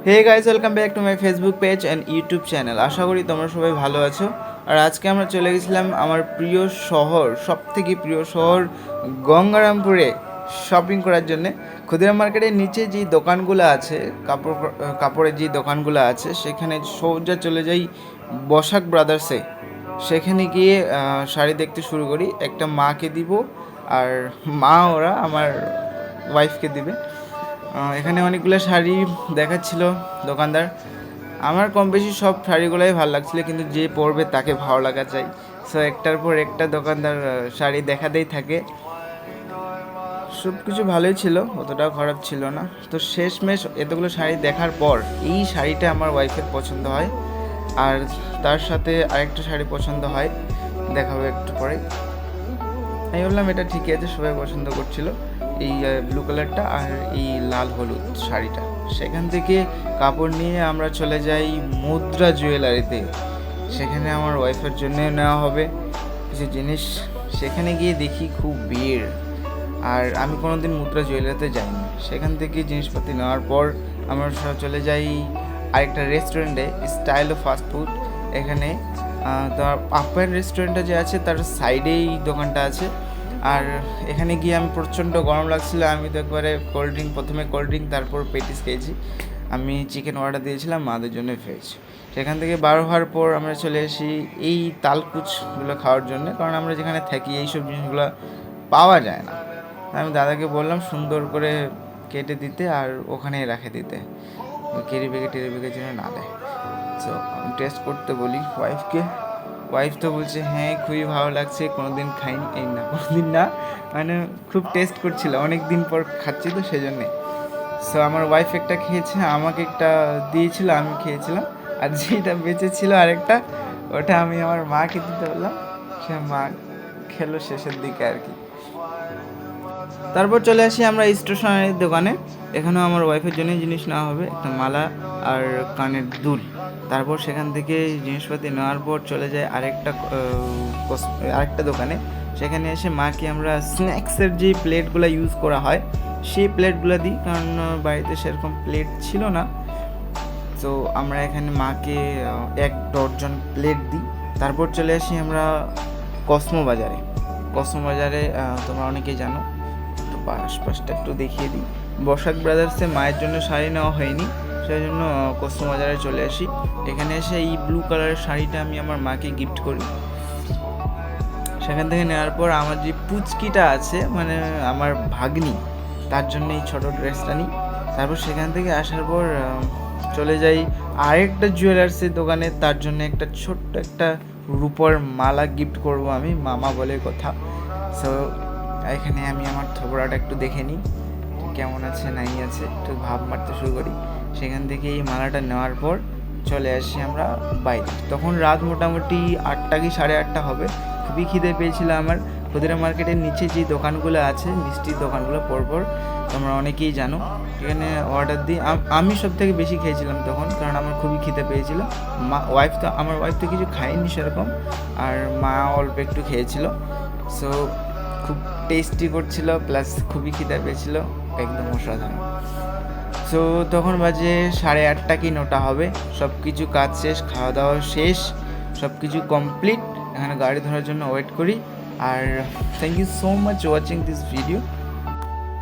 Hey guys, welcome back to my Facebook page and YouTube channel. আশা করি তোমরা সবাই ভালো আছো। আর আজকে আমরা চলে গেছিলাম আমার প্রিয় শহর, সবথেকে প্রিয় শহর গঙ্গারামপুরে শপিং করার জন্যে। ক্ষুদিরাম মার্কেটের নিচে যে দোকানগুলো আছে, কাপড়ের যে দোকানগুলো আছে, সেখানে সোজা চলে যাই বসাক ব্রাদার্সে। সেখানে গিয়ে শাড়ি দেখতে শুরু করি। একটা মাকে দিব, আর মা ওরা আমার ওয়াইফকে দিবে। এখানে অনেকগুলো শাড়ি দেখাচ্ছিল দোকানদার। আমার কম বেশি সব শাড়িগুলোই ভালো লাগছিলো, কিন্তু যে পরবে তাকে ভালো লাগা চাই। সো একটার পর একটা দোকানদার শাড়ি দেখাতেই থাকে। সব কিছু ভালোই ছিল, অতটাও খারাপ ছিল না। তো শেষমেশ এতগুলো শাড়ি দেখার পর এই শাড়িটা আমার ওয়াইফের পছন্দ হয়, আর তার সাথে আরেকটা শাড়ি পছন্দ হয়, দেখাবো একটু পরে। আমি বললাম এটা ঠিকই আছে, সবাই পছন্দ করছিল এই ব্লু কালারটা আর এই লাল হলুদ শাড়িটা। সেখান থেকে কাপড় নিয়ে আমরা চলে যাই মুদ্রা জুয়েলারিতে। সেখানে আমার ওয়াইফের জন্য নেওয়া হবে কিছু জিনিস। সেখানে গিয়ে দেখি খুব ভিড়, আর আমি কোনো দিন মুদ্রা জুয়েলারিতে যাইনি। সেখান থেকে জিনিসপাতি নেওয়ার পর আমরা চলে যাই আরেকটা রেস্টুরেন্টে, স্টাইল অফ ফাস্ট ফুড। এখানে তোমার আপ্যায়ন রেস্টুরেন্টটা যে আছে তার সাইডেই দোকানটা আছে। আর এখানে গিয়ে আমি প্রচণ্ড গরম লাগছিল, আমি তো একবারে প্রথমে কোল্ড ড্রিঙ্ক, তারপর পেটিস খেয়েছি। আমি চিকেন অর্ডার দিয়েছিলাম মাদের জন্য ভেজ। সেখান থেকে বার হওয়ার পর আমরা চলে আসি এই তালকুচগুলো খাওয়ার জন্য, কারণ আমরা যেখানে থাকি এইসব জিনিসগুলো পাওয়া যায় না। আমি দাদাকে বললাম সুন্দর করে কেটে দিতে আর ওখানেই রেখে দিতে, টেরিবেগের জন্য না দেয়। সো আমি টেস্ট করতে বলি ওয়াইফকে। ওয়াইফ তো বলছে হ্যাঁ খুবই ভালো লাগছে, কোনো দিন খাইনি। এই না, কোনো দিন না, মানে খুব টেস্ট করছিল, অনেক দিন পর খাচ্ছি তো সেজন্যে। সো আমার ওয়াইফ একটা খেয়েছে, আমাকে একটা দিয়েছিল, আমি খেয়েছিলাম। আর যেটা বেঁচে ছিল আরেকটা, ওটা আমি আমার মাকে দিতে বললাম, সে মা খেলো শেষের দিকে আর কি। তারপর চলে আসি আমরা স্টেশনারির দোকানে। এখানেও আমার ওয়াইফের জন্য জিনিস নেওয়া হবে, একটা মালা আর কানের দুল। তারপর সেখান থেকে জিনিসপাতি নেওয়ার পর চলে যায় আরেকটা দোকানে। সেখানে এসে মাকে আমরা স্ন্যাক্সের যে প্লেটগুলো ইউজ করা হয় সেই প্লেটগুলো দিই, কারণ বাড়িতে সেরকম প্লেট ছিল না। তো আমরা এখানে মাকে 1 ডজন প্লেট দিই। তারপর চলে আসি আমরা কসমো বাজারে। তোমরা অনেকেই জানো, তো আশপাশটা একটু দেখিয়ে দিই। বসাক ব্রাদার্সে মায়ের জন্য শাড়ি নেওয়া হয়নি, সেই জন্য কসমো বাজারে চলে আসি। এখানে এসে এই ব্লু কালারের শাড়িটা আমি আমার মাকে গিফট করি। সেখান থেকে নেওয়ার পর আমার যে পুচকিটা আছে, মানে আমার ভাগ্নি, তার জন্য এই ছোটো ড্রেসটা নিই। তারপর সেখান থেকে আসার পর চলে যাই আরেকটা জুয়েলার্সের দোকানে, তার জন্য একটা ছোট্ট একটা রূপোর মালা গিফট করব আমি, মামা বলে কথা। সো এখানে আমি আমার থোবড়াটা একটু দেখে নিই কেমন আছে নাই আছে, একটু ভাব মারতে শুরু করি। সেখান থেকে এই মালাটা নেওয়ার পর চলে আসি আমরা বাইরে। তখন রাত মোটামুটি 8টা কি 8:30 হবে। খুবই খিদে পেয়েছিল আমার। ক্ষুদিরাম মার্কেটের নিচে যে দোকানগুলো আছে, মিষ্টির দোকানগুলো পরপর তোমরা অনেকেই জানো, সেখানে অর্ডার দিই। আমি সব থেকে বেশি খেয়েছিলাম তখন, কারণ আমার খুবই খিদে পেয়েছিল। আমার ওয়াইফ তো কিছু খায়নি সেরকম, আর মা অল্প একটু খেয়েছিল। সো খুব টেস্টি করছিল, প্লাস খুবই খিদে পেয়েছিল, একদম অসাধারণ। সো তখন বাজে 8:30 কি 9টা হবে। সব কিছু কাজ শেষ, খাওয়া দাওয়া শেষ, সব কিছু কমপ্লিট। এখানে গাড়ি ধরার জন্য ওয়েট করি। আর thank you so much watching this video.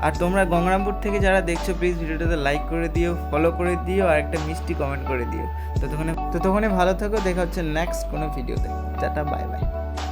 আর তোমরা গঙ্গারামপুর থেকে যারা দেখছো, প্লিজ ভিডিওটাতে লাইক করে দিও, ফলো করে দিও, আর একটা মিষ্টি কমেন্ট করে দিও। ততক্ষণে ভালো থাকো, দেখা হচ্ছে নেক্সট কোনো ভিডিওতে। Tata, bye bye.